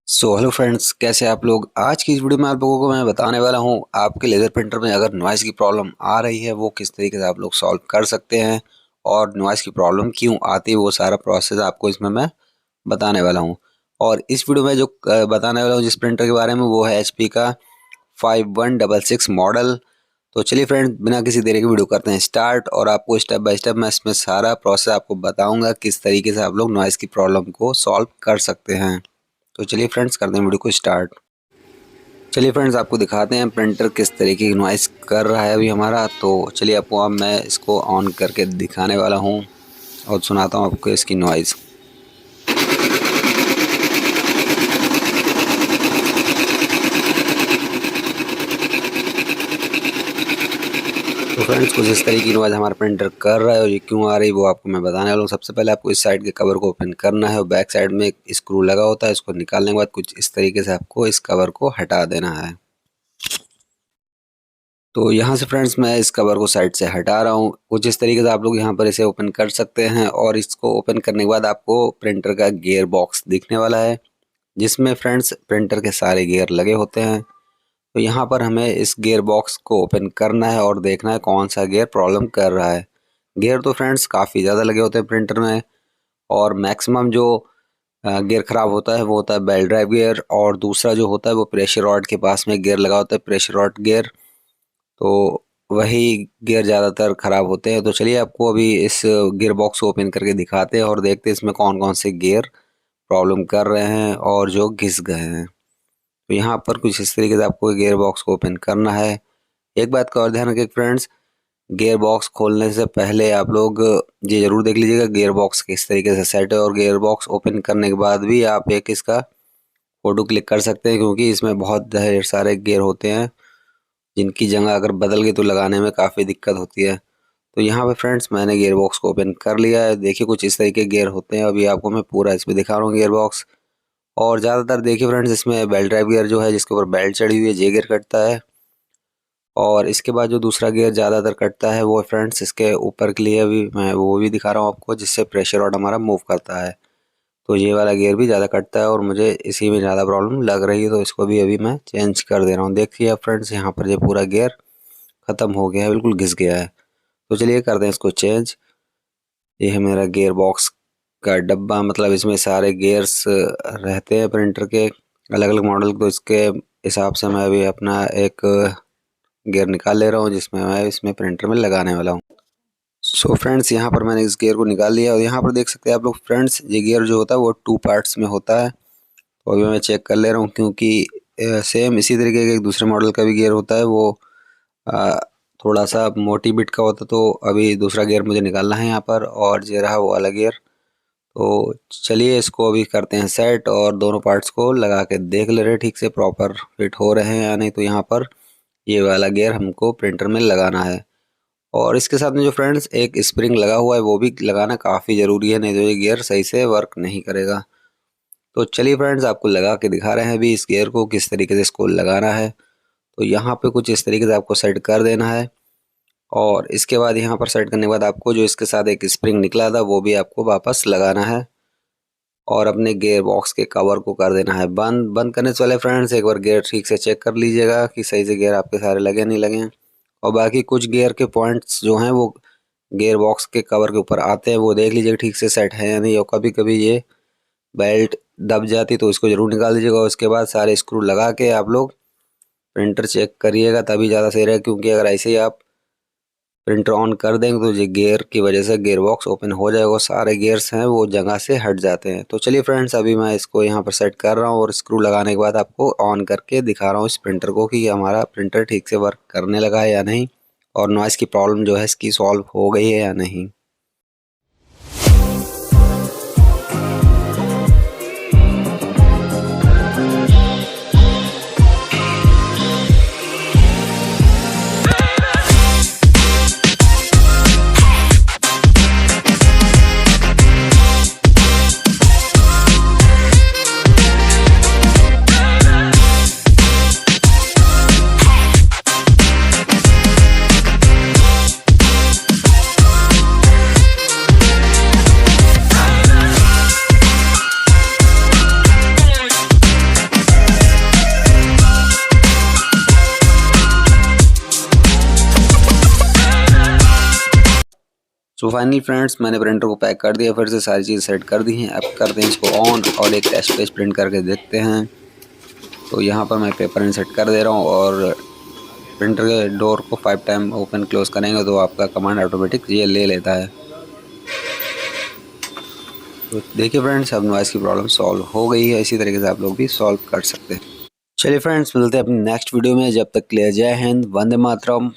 Hello friends, कैसे आप लोग। आज की इस वीडियो में आप लोगों को मैं बताने वाला हूं आपके लेज़र प्रिंटर में अगर नॉइज़ की प्रॉब्लम आ रही है वो किस तरीके से आप लोग सॉल्व कर सकते हैं और नॉइज़ की प्रॉब्लम क्यों आती है वो सारा प्रोसेस आपको इसमें मैं बताने वाला हूं। और इस वीडियो में जो बताने वाला हूं जिस प्रिंटर के बारे में वो है HP का 5166 मॉडल। तो चलिए फ्रेंड्स, बिना किसी देरी के वीडियो करते हैं स्टार्ट और आपको स्टेप बाय स्टेप मैं इसमें सारा प्रोसेस आपको बताऊंगा किस तरीके से आप लोग नॉइज़ की प्रॉब्लम को सॉल्व कर सकते हैं। तो चलिए फ्रेंड्स, करते हैं वीडियो को स्टार्ट। चलिए फ्रेंड्स, आपको दिखाते हैं प्रिंटर किस तरीके की नॉइज़ कर रहा है अभी हमारा। तो चलिए आपको अब मैं इसको ऑन करके दिखाने वाला हूँ और सुनाता हूँ आपको इसकी नॉइज़। तो फ्रेंड्स, कुछ इस तरीके की नॉइज़ हमारा प्रिंटर कर रहा है और ये क्यों आ रही है वो आपको मैं बताने वाला हूँ। सबसे पहले आपको इस साइड के कवर को ओपन करना है और बैक साइड में एक स्क्रू लगा होता है, इसको निकालने के बाद कुछ इस तरीके से आपको इस कवर को हटा देना है। तो यहाँ से फ्रेंड्स मैं इस कवर को साइड से हटा रहा हूँ। कुछ इस तरीके से आप लोग यहाँ पर इसे ओपन कर सकते हैं और इसको ओपन करने के बाद आपको प्रिंटर का गियर बॉक्स दिखने वाला है जिसमें फ्रेंड्स प्रिंटर के सारे गियर लगे होते हैं। तो यहाँ पर हमें इस गियर बॉक्स को ओपन करना है और देखना है कौन सा गियर प्रॉब्लम कर रहा है। गियर तो फ्रेंड्स काफ़ी ज़्यादा लगे होते हैं प्रिंटर में और मैक्सिमम जो गियर ख़राब होता है वो होता है बेल्ट ड्राइव गियर, और दूसरा जो होता है वो प्रेशर रॉड के पास में गियर लगा होता है, प्रेशर रॉड गियर। तो वही गियर ज़्यादातर ख़राब होते हैं। तो चलिए आपको अभी इस गियर बॉक्स को ओपन करके दिखाते हैं और देखते हैं इसमें कौन कौन से गियर प्रॉब्लम कर रहे हैं और जो घिस गए हैं। तो यहाँ पर कुछ इस तरीके से आपको गियर बॉक्स को ओपन करना है। एक बात का और ध्यान रखें फ्रेंड्स, गियर बॉक्स खोलने से पहले आप लोग ये ज़रूर देख लीजिएगा गियर बॉक्स किस तरीके से सेट है, और गियर बॉक्स ओपन करने के बाद भी आप एक इसका फ़ोटो क्लिक कर सकते हैं क्योंकि इसमें बहुत ढेर सारे गियर होते हैं जिनकी जगह अगर बदल गई तो लगाने में काफ़ी दिक्कत होती है। तो यहाँ पे फ्रेंड्स मैंने गियर बॉक्स को ओपन कर लिया है। देखिए कुछ इस तरीके के गियर होते हैं, अभी आपको मैं पूरा इसमें दिखा रहा हूँ गियर बॉक्स। और ज़्यादातर देखिए फ्रेंड्स इसमें बेल्ट ड्राइव गियर जो है जिसके ऊपर बेल्ट चढ़ी हुई है ये गियर कटता है। और इसके बाद जो दूसरा गियर ज़्यादातर कटता है वो फ्रेंड्स इसके ऊपर के लिए अभी मैं वो भी दिखा रहा हूँ आपको, जिससे प्रेशर रॉड हमारा मूव करता है। तो ये वाला गियर भी ज़्यादा कटता है और मुझे इसी में ज़्यादा प्रॉब्लम लग रही है, तो इसको भी अभी मैं चेंज कर दे रहा हूँ। देखिए आप फ्रेंड्स, यहाँ पर ये पूरा गियर ख़त्म हो गया है, बिल्कुल घिस गया है। तो चलिए करते हैं इसको चेंज। ये है मेरा गियर बॉक्स का डब्बा, मतलब इसमें सारे गियर्स रहते हैं प्रिंटर के अलग अलग मॉडल। तो इसके हिसाब से मैं अभी अपना एक गियर निकाल ले रहा हूँ जिसमें मैं इसमें प्रिंटर में लगाने वाला हूँ। सो फ्रेंड्स, यहाँ पर मैंने इस गियर को निकाल लिया और यहाँ पर देख सकते हैं आप लोग फ्रेंड्स, ये गियर जो होता है वो 2 पार्ट्स में होता है। तो अभी मैं चेक कर ले रहा हूँ क्योंकि सेम इसी तरीके के एक दूसरे मॉडल का भी गियर होता है, वो अ, थोड़ा सा मोटी बिट का होता है। तो अभी दूसरा गियर मुझे निकालना है यहाँ पर, और ये रहा वो वाला गियर। तो चलिए इसको अभी करते हैं सेट और दोनों पार्ट्स को लगा के देख ले रहे हैं ठीक से प्रॉपर फिट हो रहे हैं या नहीं। तो यहाँ पर ये वाला गियर हमको प्रिंटर में लगाना है और इसके साथ में जो फ्रेंड्स एक स्प्रिंग लगा हुआ है वो भी लगाना काफ़ी ज़रूरी है, नहीं तो ये गियर सही से वर्क नहीं करेगा। तो चलिए फ्रेंड्स, आपको लगा के दिखा रहे हैं अभी इस गियर को किस तरीके से इसको लगाना है। तो यहाँ पे कुछ इस तरीके से आपको सेट कर देना है और इसके बाद यहाँ पर सेट करने के बाद आपको जो इसके साथ एक स्प्रिंग निकला था वो भी आपको वापस लगाना है और अपने गियर बॉक्स के कवर को कर देना है बंद। बंद करने से पहले फ्रेंड्स एक बार गियर ठीक से चेक कर लीजिएगा कि सही से गियर आपके सारे लगे नहीं लगे हैं। और बाकी कुछ गियर के पॉइंट्स जो हैं वो गियर बॉक्स के कवर के ऊपर आते हैं, वो देख लीजिएगा ठीक से सेट है या नहीं। और कभी कभी ये बेल्ट दब जाती तो इसको ज़रूर निकाल दीजिएगा और उसके बाद सारे स्क्रू लगा के आप लोग प्रिंटर चेक करिएगा, तभी ज़्यादा सही रहेगा। क्योंकि अगर ऐसे ही आप प्रिंटर ऑन कर देंगे तो ये गियर की वजह से गियर बॉक्स ओपन हो जाएगा, सारे गियर्स हैं वो जगह से हट जाते हैं। तो चलिए फ्रेंड्स, अभी मैं इसको यहाँ पर सेट कर रहा हूँ और स्क्रू लगाने के बाद आपको ऑन करके दिखा रहा हूँ इस प्रिंटर को कि हमारा प्रिंटर ठीक से वर्क करने लगा है या नहीं और नॉइज़ की प्रॉब्लम जो है इसकी सॉल्व हो गई है या नहीं। सो फाइनली फ्रेंड्स मैंने प्रिंटर को पैक कर दिया, फिर से सारी चीज़ सेट कर दी हैं। अब करते हैं इसको ऑन और एक टेस्ट पेज प्रिंट करके देखते हैं। तो यहाँ पर मैं पेपर इंसर्ट कर दे रहा हूँ और प्रिंटर के डोर को 5 टाइम ओपन क्लोज करेंगे तो आपका कमांड ऑटोमेटिक ये ले लेता है। तो देखिए फ्रेंड्स, अब नॉइस की प्रॉब्लम सॉल्व हो गई है। इसी तरीके से आप लोग भी सॉल्व कर सकते हैं। चलिए फ्रेंड्स, मिलते हैं अपनी नेक्स्ट वीडियो में। जब तक के लिए जय हिंद, वंदे मातरम।